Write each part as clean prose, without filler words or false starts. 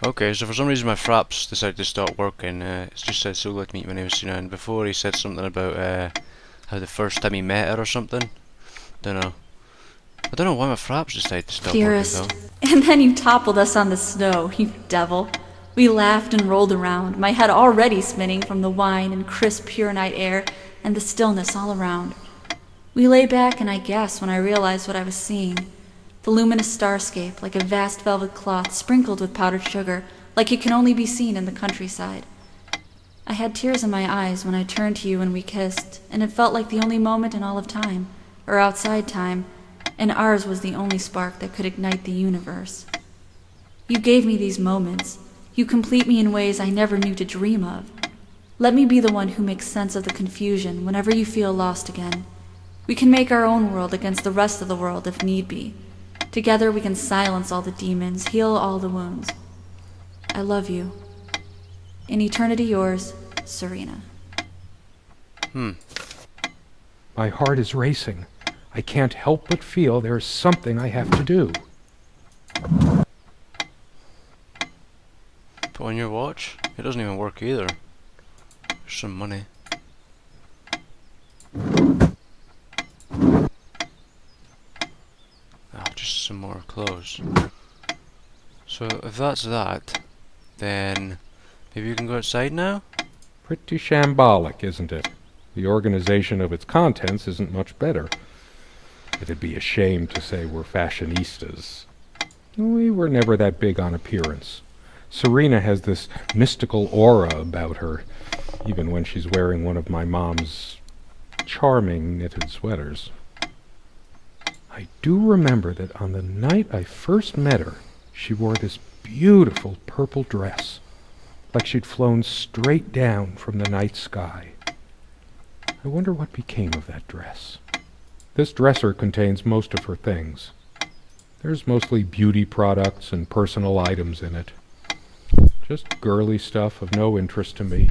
Okay, so for some reason my fraps decided to stop working. It just said so glad to meet you, my name is Serena, and before he said something about how the first time he met her or something. Don't know. I don't know why my fraps decided to stop Dearest. working And then you toppled us on the snow, you devil. We laughed and rolled around, my head already spinning from the wine and crisp pure night air and the stillness all around. We lay back and I gasped when I realized what I was seeing. The luminous starscape, like a vast velvet cloth sprinkled with powdered sugar, like it can only be seen in the countryside. I had tears in my eyes when I turned to you and we kissed, and it felt like the only moment in all of time, or outside time, and ours was the only spark that could ignite the universe. You gave me these moments. You complete me in ways I never knew to dream of. Let me be the one who makes sense of the confusion whenever you feel lost again. We can make our own world against the rest of the world if need be. Together we can silence all the demons, heal all the wounds. I love you. In eternity yours, Serena. My heart is racing. I can't help but feel there's something I have to do. Put on your watch? It doesn't even work either. There's some money. Just some more clothes. So if that's that, then maybe you can go outside now? Pretty shambolic, isn't it? The organization of its contents isn't much better. It'd be a shame to say we're fashionistas. We were never that big on appearance. Serena has this mystical aura about her, even when she's wearing one of my mom's charming knitted sweaters. I do remember that on the night I first met her, she wore this beautiful purple dress, like she'd flown straight down from the night sky. I wonder what became of that dress. This dresser contains most of her things. There's mostly beauty products and personal items in it. Just girly stuff of no interest to me.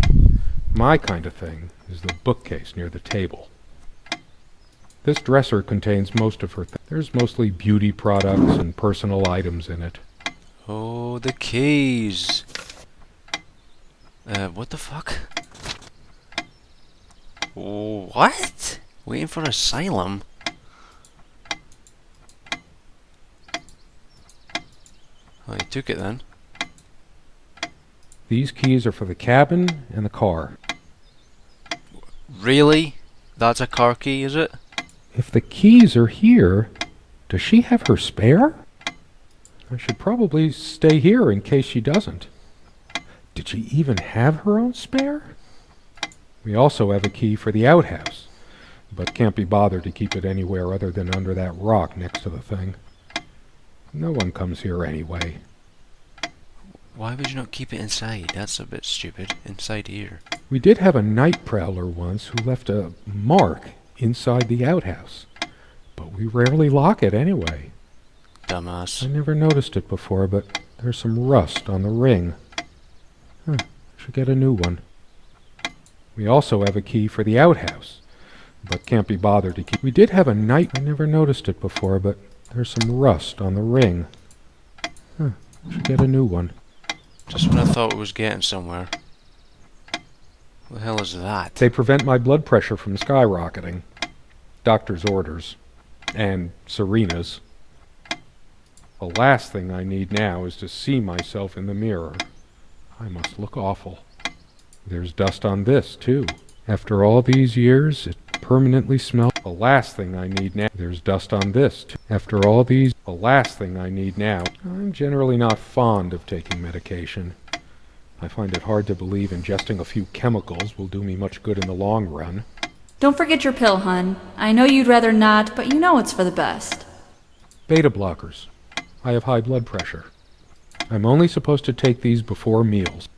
My kind of thing is the bookcase near the table. This dresser contains most of her There's mostly beauty products and personal items in it. Oh, the keys! What the fuck? What? Waiting for asylum? Well, he took it then. These keys are for the cabin and the car. Really? That's a car key, is it? If the keys are here, does she have her spare? I should probably stay here in case she doesn't. Did she even have her own spare? We also have a key for the outhouse, but can't be bothered to keep it anywhere other than under that rock next to the thing. No one comes here anyway. Why would you not keep it inside? That's a bit stupid. Inside here. We did have a night prowler once who left a mark inside the outhouse, but we rarely lock it anyway. Dumbass. I never noticed it before, but there's some rust on the ring. Should get a new one. We also have a key for the outhouse, but can't be bothered to keep. We did have a night. I never noticed it before, but there's some rust on the ring. Should get a new one. Just when I thought it was getting somewhere. What the hell is that? They prevent my blood pressure from skyrocketing. Doctor's orders. And Serena's. The last thing I need now is to see myself in the mirror. I must look awful. There's dust on this, too. After all these years, it permanently smells. The last thing I need now. There's dust on this, too. After all these. The last thing I need now. I'm generally not fond of taking medication. I find it hard to believe ingesting a few chemicals will do me much good in the long run. Don't forget your pill, hun. I know you'd rather not, but you know it's for the best. Beta blockers. I have high blood pressure. I'm only supposed to take these before meals.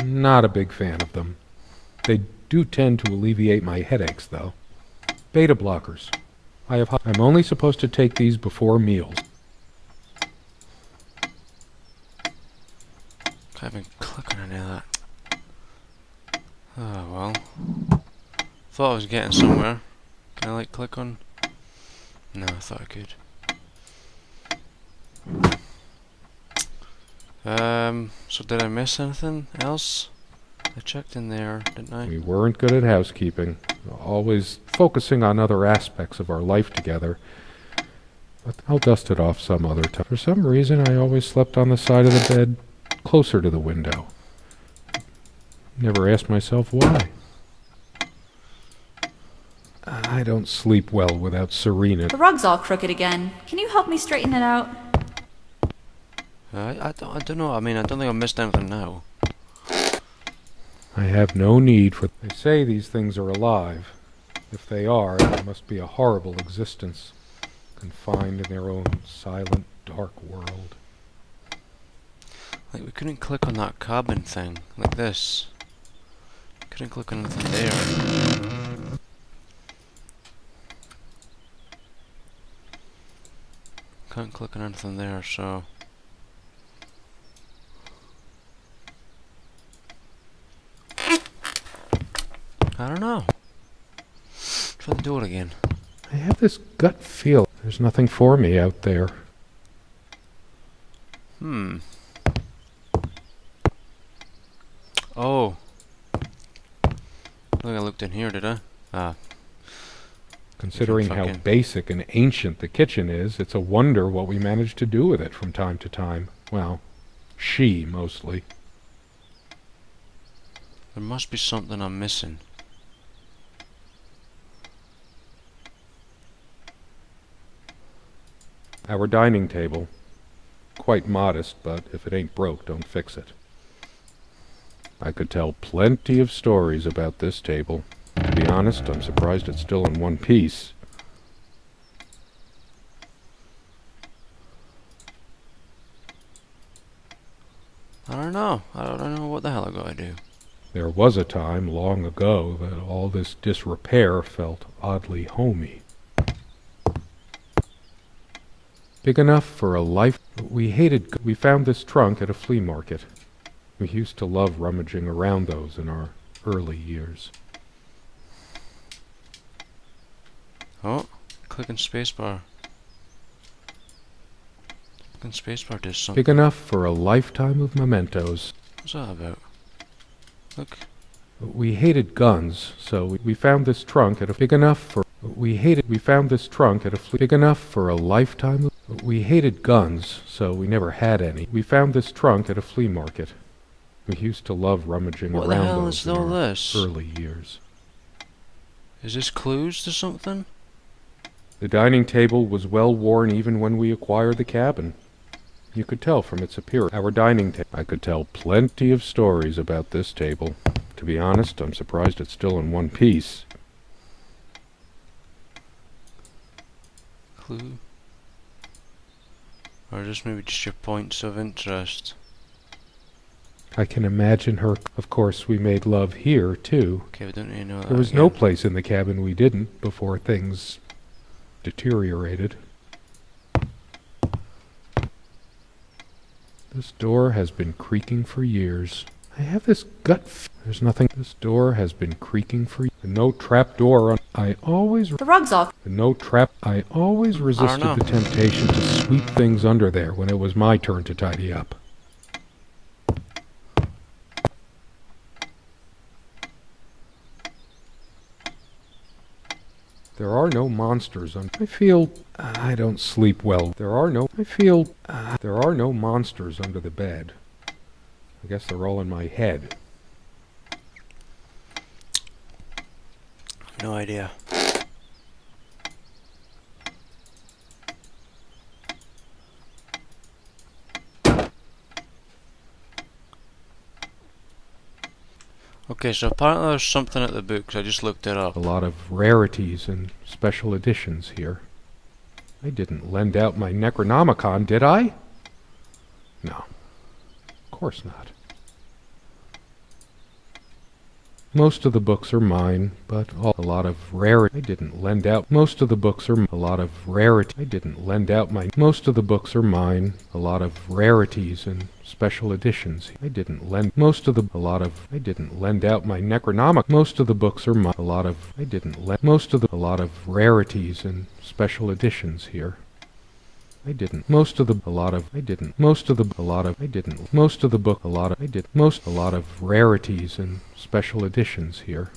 Not a big fan of them. They do tend to alleviate my headaches, though. Beta blockers. I'm only supposed to take these before meals. Can't even click on any of that. Oh well. Thought I was getting somewhere. Can I like click on? No, I thought I could. So did I miss anything else? I checked in there, didn't I? We weren't good at housekeeping, always focusing on other aspects of our life together. But I'll dust it off some other time. For some reason, I always slept on the side of the bed closer to the window. Never asked myself why. I don't sleep well without Serena. The rug's all crooked again. Can you help me straighten it out? I don't know. I mean, I don't think I missed anything now. I have no need for... They say these things are alive. If they are, it must be a horrible existence, confined in their own silent, dark world. Like, we couldn't click on that cabin thing, like this. Couldn't click on anything there. Can't click on anything there, so... I don't know. Try the door again. I have this gut feel there's nothing for me out there. Oh. I think I looked in here, did I? Ah. Considering how basic and ancient the kitchen is, it's a wonder what we managed to do with it from time to time. Well, she mostly. There must be something I'm missing. Our dining table. Quite modest, but if it ain't broke, don't fix it. I could tell plenty of stories about this table. To be honest, I'm surprised it's still in one piece. I don't know. I don't know what the hell I gotta do. There was a time long ago that all this disrepair felt oddly homey. Big enough for a life. We found this trunk at a flea market. We used to love rummaging around those in our early years. Oh, clicking spacebar. Clicking spacebar does something. Big enough for a lifetime of mementos. What's that about? Look. We hated guns, so we found this trunk at a big enough for a lifetime. We hated guns, so we never had any. We found this trunk at a flea market. We used to love rummaging What around the hell those is in all our this? early years. Is this clues to something? The dining table was well worn even when we acquired the cabin. You could tell from its appearance. Our dining table. I could tell plenty of stories about this table. To be honest, I'm surprised it's still in one piece. Clue? Or just maybe just your points of interest? I can imagine her. Of course, we made love here, too. Okay, we don't really know that. There was no place in the cabin we didn't before things deteriorated. This door has been creaking for years. I have this There's nothing. This door has been creaking for no trap door on. The rug's off. No trap. I always resisted the temptation to sweep things under there when it was my turn to tidy up. There are no monsters on. I don't sleep well. There are no monsters under the bed. I guess they're all in my head. No idea. Okay, so apparently there's something at the books. I just looked it up. A lot of rarities and special editions here. I didn't lend out my Necronomicon, did I? No. Of course not. Most of the books are mine, but a lot of rarity. I didn't lend out. Most of the books are a lot of rarity. I didn't lend out my. Most of the books are mine. A lot of rarities and special editions. I didn't lend. Most of the. A lot of. I didn't lend out my Necronomic. Most of the books are mine. A lot of. I didn't lend. Most of the. A lot of rarities and special editions here. I didn't. Most of the, a lot of, I didn't. Most of the, a lot of, I didn't. Most of the book, a lot of, I did. Most, a lot of rarities and special editions here.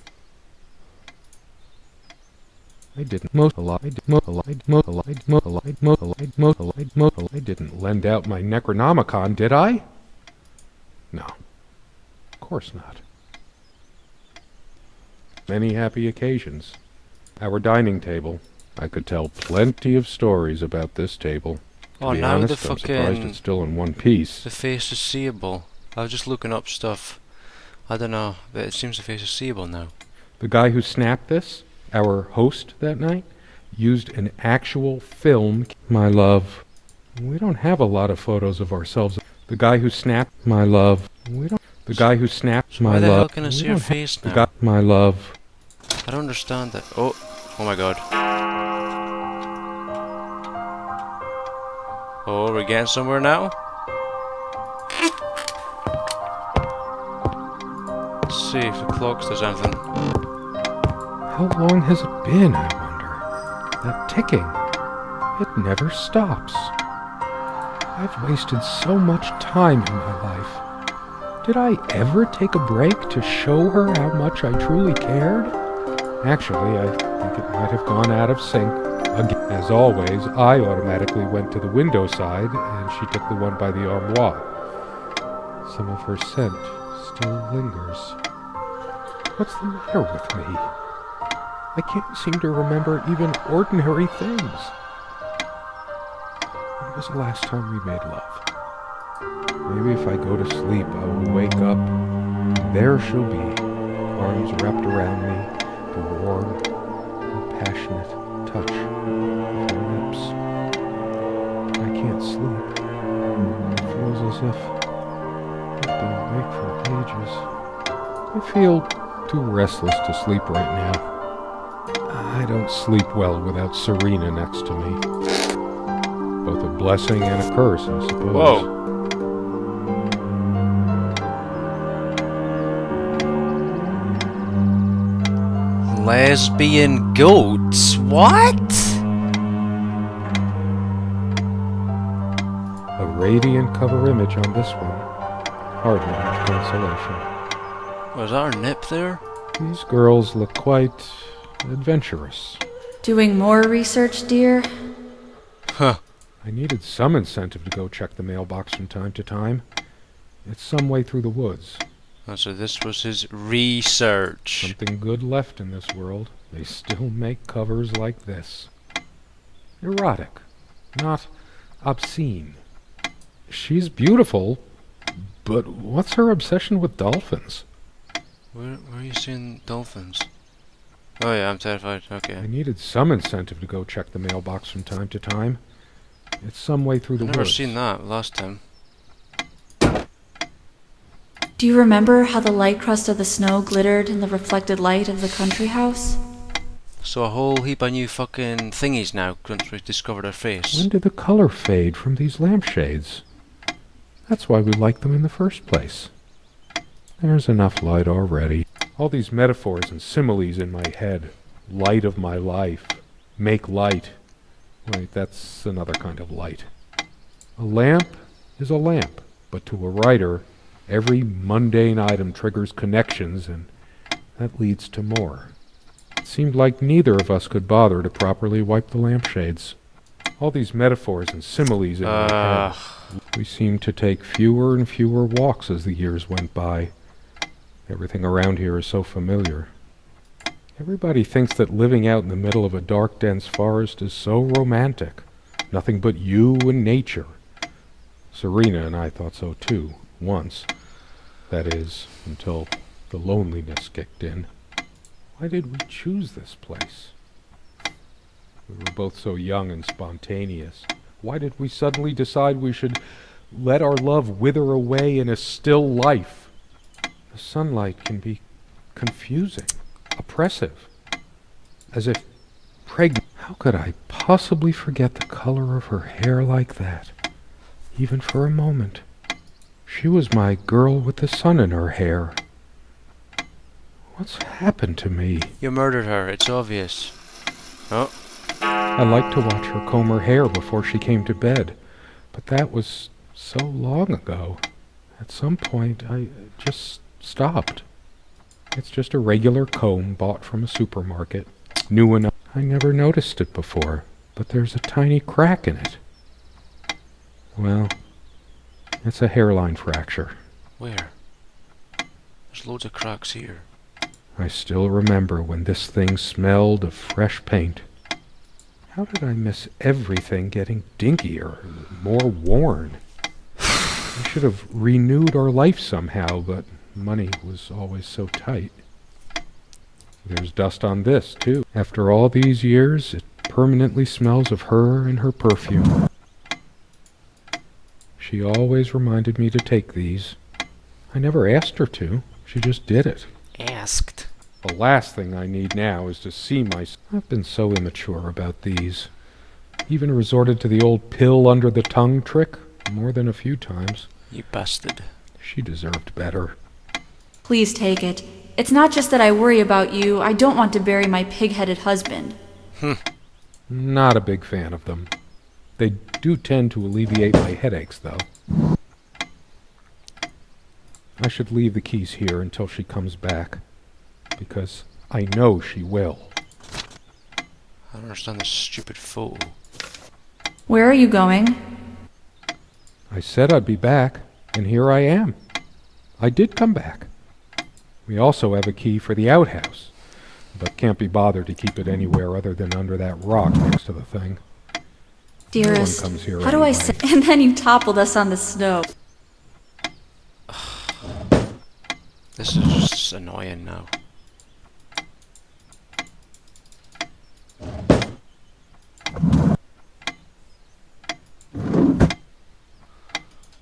I didn't. Most, a lot, I did. Most, a lot, most, a lot, most, a lot, most, a lot, most, a lot, most, a lot. I didn't lend out my Necronomicon, did I? No. Of course not. Many happy occasions. Our dining table. I could tell plenty of stories about this table. Oh, To be now honest, the I'm surprised fucking it's still in one piece. the face is seeable. I was just looking up stuff. I don't know, but it seems the face is seeable now. The guy who snapped this, our host that night, used an actual film. My love, we don't have a lot of photos of ourselves. The guy who snapped, my love, we don't. The guy who snapped, my Why the love. hell can I we see your don't ha- face the now? guy, my love. I don't understand that. Oh my god. Oh, we're getting somewhere now? Let's see if the clock says anything. How long has it been, I wonder? That ticking, it never stops. I've wasted so much time in my life. Did I ever take a break to show her how much I truly cared? Actually, I think it might have gone out of sync. Again, as always, I automatically went to the window side, and she took the one by the armoire. Some of her scent still lingers. What's the matter with me? I can't seem to remember even ordinary things. When was the last time we made love? Maybe if I go to sleep, I will wake up. There she'll be, arms wrapped around me, the warm and passionate touch of her lips. I can't sleep. It feels as if I've been awake for ages. I feel too restless to sleep right now. I don't sleep well without Serena next to me. Both a blessing and a curse, I suppose. Whoa. Lesbian goats? What? A radiant cover image on this one. Hardly much consolation. Was our nip there? These girls look quite adventurous. Doing more research, dear? Huh. I needed some incentive to go check the mailbox from time to time. It's some way through the woods. Oh, so this was his research. Something good left in this world. They still make covers like this. Erotic, not obscene. She's beautiful, but what's her obsession with dolphins? Where are you seeing dolphins? Oh yeah, I'm terrified. I Okay. needed some incentive to go check the mailbox from time to time. It's some way through the I've never woods. seen that last time. Do you remember how the light crust of the snow glittered in the reflected light of the country house? So a whole heap of new fucking thingies now once we discovered her face. When did the color fade from these lampshades? That's why we like them in the first place. There's enough light already. All these metaphors and similes in my head. Light of my life. Make light. Wait, that's another kind of light. A lamp is a lamp, but to a writer, every mundane item triggers connections, and that leads to more. It seemed like neither of us could bother to properly wipe the lampshades. All these metaphors and similes in my head. We seemed to take fewer and fewer walks as the years went by. Everything around here is so familiar. Everybody thinks that living out in the middle of a dark, dense forest is so romantic. Nothing but you and nature. Serena and I thought so too, once. That is, until the loneliness kicked in. Why did we choose this place? We were both so young and spontaneous. Why did we suddenly decide we should let our love wither away in a still life? The sunlight can be confusing, oppressive, as if pregnant. How could I possibly forget the color of her hair like that, even for a moment? She was my girl with the sun in her hair. What's happened to me? You murdered her, it's obvious. Oh. I liked to watch her comb her hair before she came to bed, but that was so long ago. At some point, I just stopped. It's just a regular comb bought from a supermarket. New enough. I never noticed it before, but there's a tiny crack in it. Well, it's a hairline fracture. Where? There's loads of cracks here. I still remember when this thing smelled of fresh paint. How did I miss everything getting dinkier, more worn? I should have renewed our life somehow, but money was always so tight. There's dust on this, too. After all these years, it permanently smells of her and her perfume. She always reminded me to take these. I never asked her to. She just did it. Asked. The last thing I need now is to see myself. I've been so immature about these. Even resorted to the old pill under the tongue trick more than a few times. You bastard. She deserved better. Please take it. It's not just that I worry about you. I don't want to bury my pig-headed husband. Not a big fan of them. They do tend to alleviate my headaches, though. I should leave the keys here until she comes back, because I know she will. I don't understand this stupid photo. Where are you going? I said I'd be back, and here I am. I did come back. We also have a key for the outhouse, but can't be bothered to keep it anywhere other than under that rock next to the thing. Dearest, No one comes here how do I anyway. say? And then you toppled us on the snow. This is just annoying now.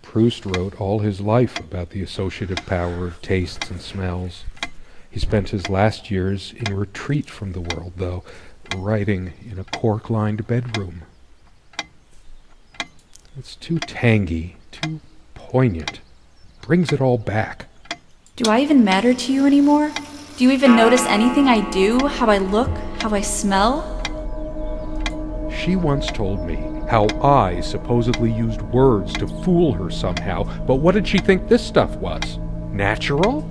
Proust wrote all his life about the associative power of tastes and smells. He spent his last years in retreat from the world, though, writing in a cork-lined bedroom. It's too tangy, too poignant. Brings it all back. Do I even matter to you anymore? Do you even notice anything I do? How I look? How I smell? She once told me how I supposedly used words to fool her somehow, but what did she think this stuff was? Natural?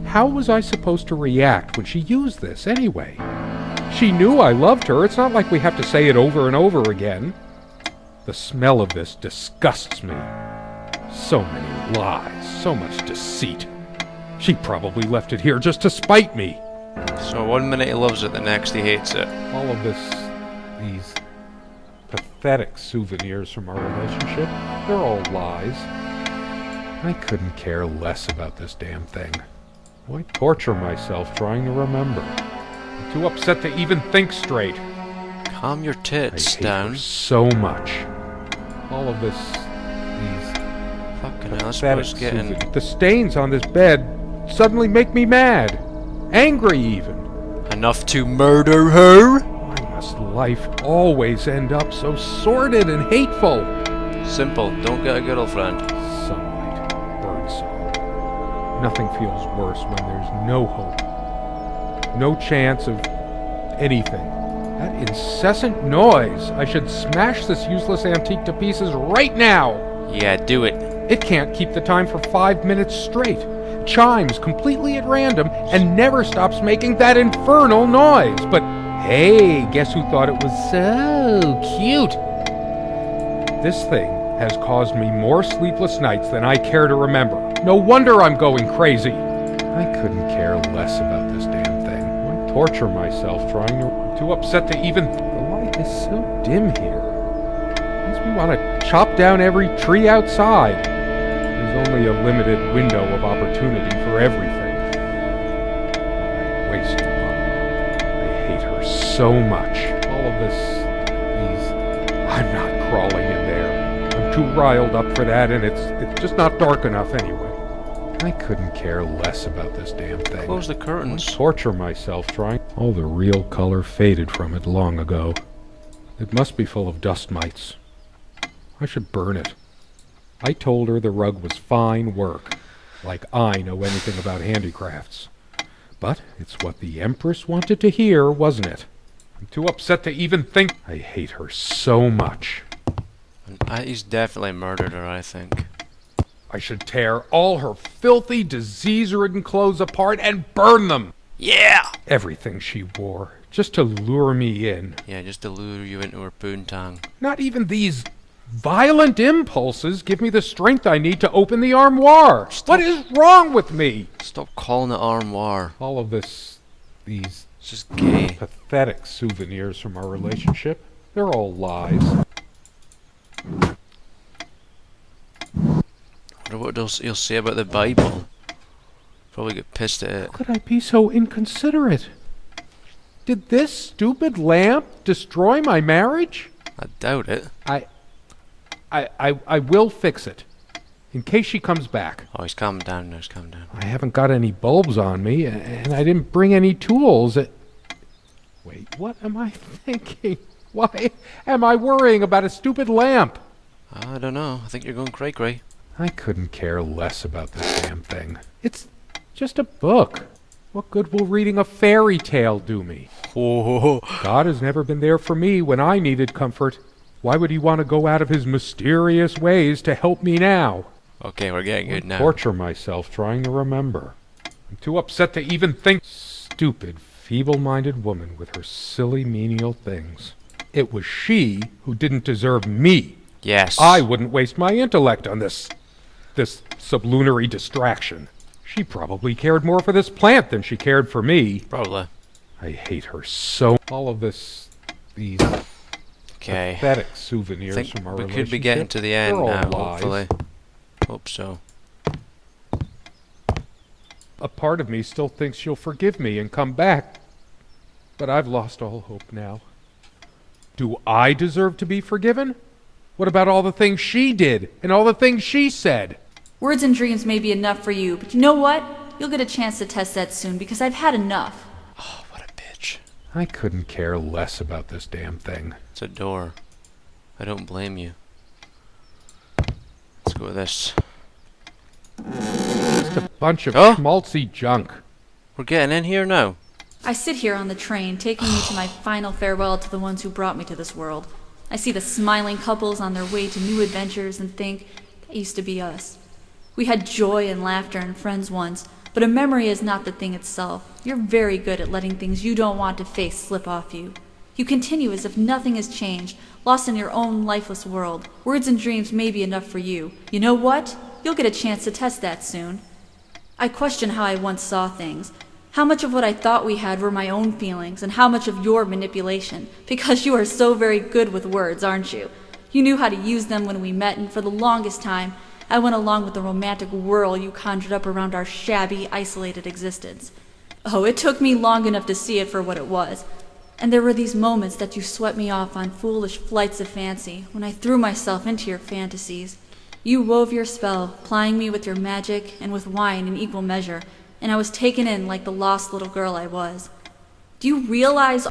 How was I supposed to react when she used this anyway? She knew I loved her. It's not like we have to say it over and over again. The smell of this disgusts me. So many lies, so much deceit. She probably left it here just to spite me. So 1 minute he loves it, the next he hates it. All of these pathetic souvenirs from our relationship, they're all lies. I couldn't care less about this damn thing. Why torture myself trying to remember? I'm too upset to even think straight. Calm your I tits hate down. her so much. All of these Fucking hell, that's pathetic what's getting. souvenirs. The stains on this bed suddenly make me mad. Angry even. Enough to murder her? Why must life always end up so sordid and hateful? Simple, don't get a girlfriend. Sunlight, birdsong. Nothing feels worse when there's no hope. No chance of anything. That incessant noise. I should smash this useless antique to pieces right now. Yeah, do it. It can't keep the time for 5 minutes straight. Chimes completely at random and never stops making that infernal noise. But hey, guess who thought it was so cute? This thing has caused me more sleepless nights than I care to remember. No wonder I'm going crazy. I couldn't care less about this damn thing. Why torture myself trying to... I'm too upset to even... The light is so dim here. Makes me want to chop down every tree outside. There's only a limited window of opportunity for everything. I waste a lot. I hate her so much. All of I'm not crawling in there. I'm too riled up for that, and it's just not dark enough anyway. I couldn't care less about this damn thing. Close the curtains. Torture myself trying. All the real color faded from it long ago. It must be full of dust mites. I should burn it. I told her the rug was fine work, like I know anything about handicrafts. But it's what the Empress wanted to hear, wasn't it? I'm too upset to even think. I hate her so much. He's definitely murdered her, I think. I should tear all her filthy, disease-ridden clothes apart and burn them. Yeah! Everything she wore, just to lure me in. Yeah, just to lure you into her poontang. Not even these violent impulses give me the strength I need to open the armoire. What is wrong with me? Stop calling it armoire. All of these It's just gay. pathetic souvenirs from our relationship, they're all lies. I wonder what he'll say about the Bible. Probably get pissed at it. How could I be so inconsiderate? Did this stupid lamp destroy my marriage? I doubt it. I will fix it. In case she comes back. Oh, he's calming down now, he's calming down. I haven't got any bulbs on me, and I didn't bring any tools. Wait, what am I thinking? Why am I worrying about a stupid lamp? I don't know. I think you're going cray-cray. I couldn't care less about this damn thing. It's just a book. What good will reading a fairy tale do me? Oh, God has never been there for me when I needed comfort. Why would he want to go out of his mysterious ways to help me now? okay, we're getting good now. Torture myself trying to remember. I'm too upset to even think. Stupid, feeble-minded woman with her silly menial things. It was she who didn't deserve me. Yes. I wouldn't waste my intellect on this sublunary distraction. She probably cared more for this plant than she cared for me. Probably. I hate her so. All of these Okay. pathetic souvenirs I think from our we relationship. could be getting to the end They're all now, lies. hopefully. Hope so. A part of me still thinks she'll forgive me and come back. But I've lost all hope now. Do I deserve to be forgiven? What about all the things she did and all the things she said? Words and dreams may be enough for you, but you know what? You'll get a chance to test that soon because I've had enough. Oh, what a bitch. I couldn't care less about this damn thing. It's a door. I don't blame you. Let's go with this. Just a bunch of Oh! schmaltzy junk. We're getting in here now. I sit here on the train, taking me to my final farewell to the ones who brought me to this world. I see the smiling couples on their way to new adventures and think, that used to be us. We had joy and laughter and friends once, but a memory is not the thing itself. You're very good at letting things you don't want to face slip off you. You continue as if nothing has changed, lost in your own lifeless world. Words and dreams may be enough for you. You know what? You'll get a chance to test that soon. I question how I once saw things. How much of what I thought we had were my own feelings, and how much of your manipulation, because you are so very good with words, aren't you? You knew how to use them when we met, and for the longest time, I went along with the romantic whirl you conjured up around our shabby, isolated existence. Oh, it took me long enough to see it for what it was. And there were these moments that you swept me off on foolish flights of fancy, when I threw myself into your fantasies. You wove your spell, plying me with your magic and with wine in equal measure, and I was taken in like the lost little girl I was. Do you realize